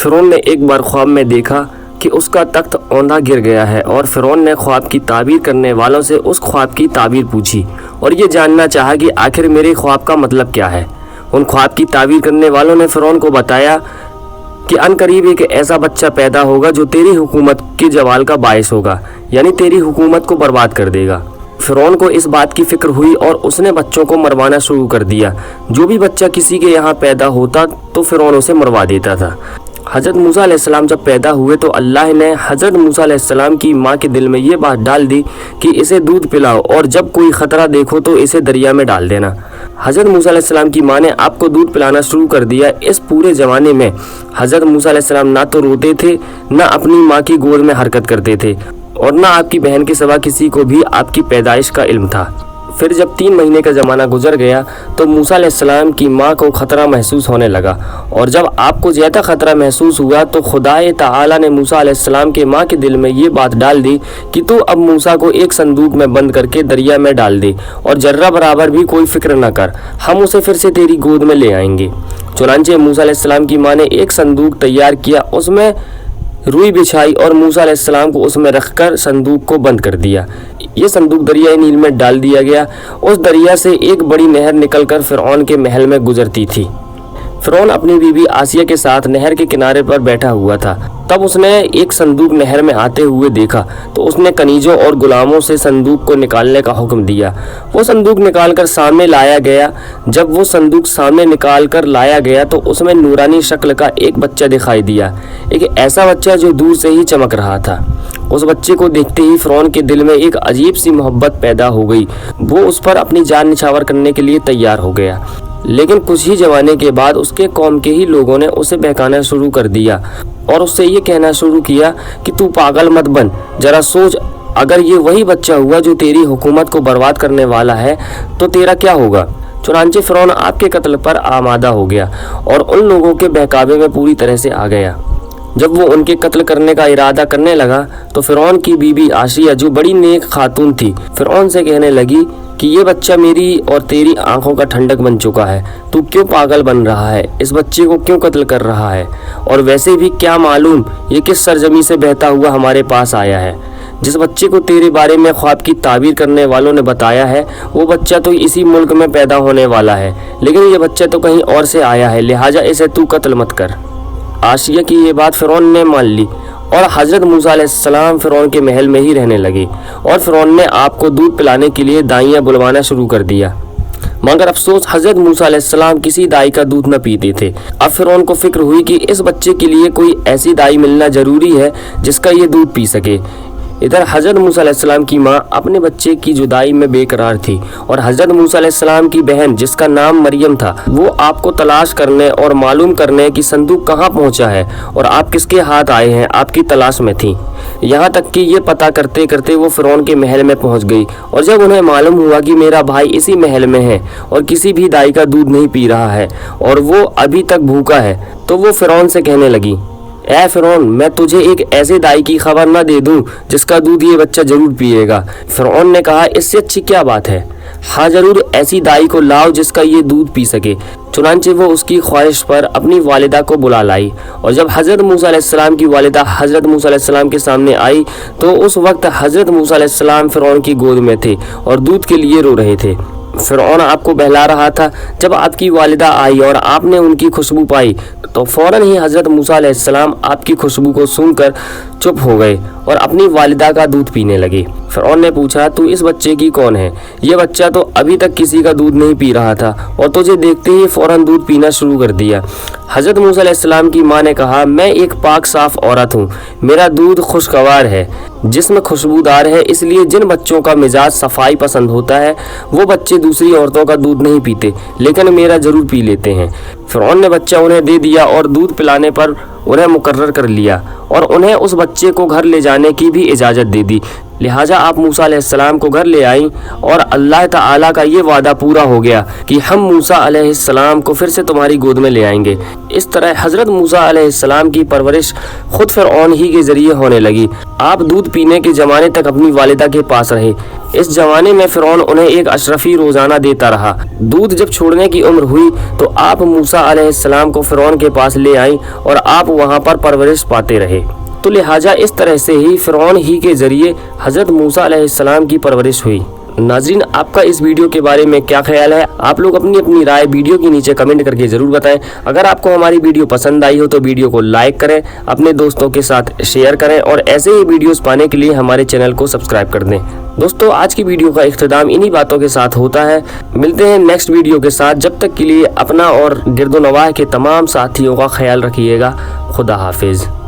فرعون نے ایک بار خواب میں دیکھا کہ اس کا تخت اوندھا گر گیا ہے، اور فرعون نے خواب کی تعبیر کرنے والوں سے اس خواب کی تعبیر پوچھی اور یہ جاننا چاہا کہ آخر میرے خواب کا مطلب کیا ہے۔ ان خواب کی تعبیر کرنے والوں نے فرعون کو بتایا کہ ان قریب ایک ایسا بچہ پیدا ہوگا جو تیری حکومت کے زوال کا باعث ہوگا، یعنی تیری حکومت کو برباد کر دے گا۔ فرعون کو اس بات کی فکر ہوئی اور اس نے بچوں کو مروانا شروع کر دیا۔ جو بھی بچہ کسی کے یہاں پیدا ہوتا تو فرعون اسے مروا دیتا تھا۔ حضرت موسیٰ علیہ السلام جب پیدا ہوئے تو اللہ نے حضرت موسیٰ علیہ السلام کی ماں کے دل میں یہ بات ڈال دی کہ اسے دودھ پلاؤ اور جب کوئی خطرہ دیکھو تو اسے دریا میں ڈال دینا۔ حضرت موسیٰ علیہ السلام کی ماں نے آپ کو دودھ پلانا شروع کر دیا۔ اس پورے زمانے میں حضرت موسیٰ علیہ السلام نہ تو روتے تھے، نہ اپنی ماں کی گود میں حرکت کرتے تھے، اور نہ آپ کی بہن کے سوا کسی کو بھی آپ کی پیدائش کا علم تھا۔ پھر جب 3 مہینے کا زمانہ گزر گیا تو موسیٰ علیہ السلام کی ماں کو خطرہ محسوس ہونے لگا، اور جب آپ کو زیادہ خطرہ محسوس ہوا تو خدائے تعالی نے موسیٰ علیہ السلام کے ماں کے دل میں یہ بات ڈال دی کہ تو اب موسیٰ کو ایک صندوق میں بند کر کے دریا میں ڈال دے، اور ذرہ برابر بھی کوئی فکر نہ کر، ہم اسے پھر سے تیری گود میں لے آئیں گے۔ چنانچہ موسیٰ علیہ السلام کی ماں نے ایک صندوق تیار کیا، اس میں روئی بچھائی اور موسیٰ علیہ السلام کو اس میں رکھ کر صندوق کو بند کر دیا۔ یہ صندوق دریائے نیل میں ڈال دیا گیا۔ اس دریا سے ایک بڑی نہر نکل کر فرعون کے محل میں گزرتی تھی۔ فرعون اپنی بیوی آسیہ کے ساتھ نہر کے کنارے پر بیٹھا ہوا تھا۔ تب اس نے ایک صندوق نہر میں آتے ہوئے دیکھا تو اس نے کنیزوں اور غلاموں سے صندوق کو نکالنے کا حکم دیا۔ وہ صندوق نکال کر سامنے لایا گیا۔ جب وہ صندوق سامنے نکال کر لایا گیا تو اس میں نورانی شکل کا ایک بچہ دکھائی دیا، ایک ایسا بچہ جو دور سے ہی چمک رہا تھا۔ اس بچے کو دیکھتے ہی فرعون کے دل میں ایک عجیب سی محبت پیدا ہو گئی۔ وہ اس پر اپنی جان نچھاور کرنے کے لیے تیار ہو گیا، لیکن کچھ ہی زمانے کے بعد اس کے قوم کے ہی لوگوں نے اسے بہکانا شروع کر دیا اور اس سے یہ کہنا شروع کیا کہ تو پاگل مت بن، ذرا سوچ، اگر یہ وہی بچہ ہوا جو تیری حکومت کو برباد کرنے والا ہے تو تیرا کیا ہوگا؟ چنانچہ فرعون آپ کے قتل پر آمادہ ہو گیا اور ان لوگوں کے بہکاوے میں پوری طرح سے آ گیا۔ جب وہ ان کے قتل کرنے کا ارادہ کرنے لگا تو فرعون کی بیوی آسیہ جو بڑی نیک خاتون تھی فرعون سے کہنے لگی کہ یہ بچہ میری اور تیری آنکھوں کا ٹھنڈک بن چکا ہے، تو کیوں پاگل بن رہا ہے؟ اس بچے کو کیوں قتل کر رہا ہے؟ اور ویسے بھی کیا معلوم یہ کس سرزمین سے بہتا ہوا ہمارے پاس آیا ہے؟ جس بچے کو تیرے بارے میں خواب کی تعبیر کرنے والوں نے بتایا ہے وہ بچہ تو اسی ملک میں پیدا ہونے والا ہے، لیکن یہ بچہ تو کہیں اور سے آیا ہے، لہٰذا اسے تو قتل مت کر۔ آسیہ کی یہ بات فرعون نے مان لی اور حضرت موسیٰ علیہ السلام فرعون کے محل میں ہی رہنے لگے، اور فرعون نے آپ کو دودھ پلانے کے لیے دائیاں بلوانا شروع کر دیا۔ مگر افسوس حضرت موسیٰ علیہ السلام کسی دائی کا دودھ نہ پیتے تھے۔ اب فرعون کو فکر ہوئی کہ اس بچے کے لیے کوئی ایسی دائی ملنا ضروری ہے جس کا یہ دودھ پی سکے۔ ادھر حضرت موسیٰ علیہ السلام کی ماں اپنے بچے کی جدائی میں بے قرار تھی، اور حضرت موسیٰ علیہ السلام کی بہن جس کا نام مریم تھا وہ آپ کو تلاش کرنے اور معلوم کرنے کہ صندوق کہاں پہنچا ہے اور آپ کس کے ہاتھ آئے ہیں آپ کی تلاش میں تھی۔ یہاں تک کہ یہ پتہ کرتے کرتے وہ فرعون کے محل میں پہنچ گئی، اور جب انہیں معلوم ہوا کہ میرا بھائی اسی محل میں ہے اور کسی بھی دائی کا دودھ نہیں پی رہا ہے اور وہ ابھی تک بھوکا ہے، تو وہ فرعون سے کہنے لگی، اے فرعون، میں تجھے ایک ایسے دائی کی خبر نہ دے دوں جس کا دودھ یہ بچہ ضرور پیے گا؟ فرعون نے کہا، اس سے اچھی کیا بات ہے، ہاں ضرور ایسی دائی کو لاؤ جس کا یہ دودھ پی سکے۔ چنانچہ وہ اس کی خواہش پر اپنی والدہ کو بلا لائی، اور جب حضرت موسیٰ علیہ السلام کی والدہ حضرت موسیٰ علیہ السلام کے سامنے آئی تو اس وقت حضرت موسیٰ علیہ السلام فرعون کی گود میں تھے اور دودھ کے لیے رو رہے تھے۔ فرعون آپ کو بہلا رہا تھا۔ جب آپ کی والدہ آئی اور آپ نے ان کی خوشبو پائی تو فوراً ہی حضرت موسیٰ علیہ السلام آپ کی خوشبو کو سونگھ کر چپ ہو گئے اور اپنی والدہ کا دودھ پینے لگے۔ فرعون نے پوچھا، تو اس بچے کی کون ہے؟ یہ بچہ تو ابھی تک کسی کا دودھ نہیں پی رہا تھا اور تجھے دیکھتے ہی فوراً دودھ پینا شروع کر دیا۔ حضرت موسیٰ علیہ السلام کی ماں نے کہا، میں ایک پاک صاف عورت ہوں، میرا دودھ خوشگوار ہے، جسم خوشبودار ہے، اس لیے جن بچوں کا مزاج صفائی پسند ہوتا ہے وہ بچے دوسری عورتوں کا دودھ نہیں پیتے، لیکن میرا ضرور پی لیتے ہیں۔ فرعون نے بچہ انہیں دے دیا اور دودھ پلانے پر انہیں مقرر کر لیا اور انہیں اس بچے کو گھر لے جانے کی بھی اجازت دے دی، لہٰذا آپ موسیٰ علیہ السلام کو گھر لے آئیں اور اللہ تعالیٰ کا یہ وعدہ پورا ہو گیا کہ ہم موسیٰ علیہ السلام کو پھر سے تمہاری گود میں لے آئیں گے۔ اس طرح حضرت موسیٰ علیہ السلام کی پرورش خود فرعون ہی کے ذریعے ہونے لگی۔ آپ دودھ پینے کے زمانے تک اپنی والدہ کے پاس رہے۔ اس زمانے میں فرعون انہیں ایک اشرفی روزانہ دیتا رہا۔ دودھ جب چھوڑنے کی عمر ہوئی تو آپ موسیٰ علیہ السلام کو فرعون کے پاس لے آئیں اور آپ وہاں پر پرورش پاتے رہے۔ تو لہٰذا اس طرح سے ہی فرعون ہی کے ذریعے حضرت موسیٰ علیہ السلام کی پرورش ہوئی۔ ناظرین، آپ کا اس ویڈیو کے بارے میں کیا خیال ہے؟ آپ لوگ اپنی رائے ویڈیو کے نیچے کمنٹ کر کے ضرور بتائیں۔ اگر آپ کو ہماری ویڈیو پسند آئی ہو تو ویڈیو کو لائک کریں، اپنے دوستوں کے ساتھ شیئر کریں اور ایسے ہی ویڈیوز پانے کے لیے ہمارے چینل کو سبسکرائب کر دیں۔ دوستو، آج کی ویڈیو کا اختتام انہی باتوں کے ساتھ ہوتا ہے۔ ملتے ہیں نیکسٹ ویڈیو کے ساتھ، جب تک کے لیے اپنا اور گرد و نواح کے تمام ساتھیوں کا خیال رکھیے گا۔ خدا حافظ۔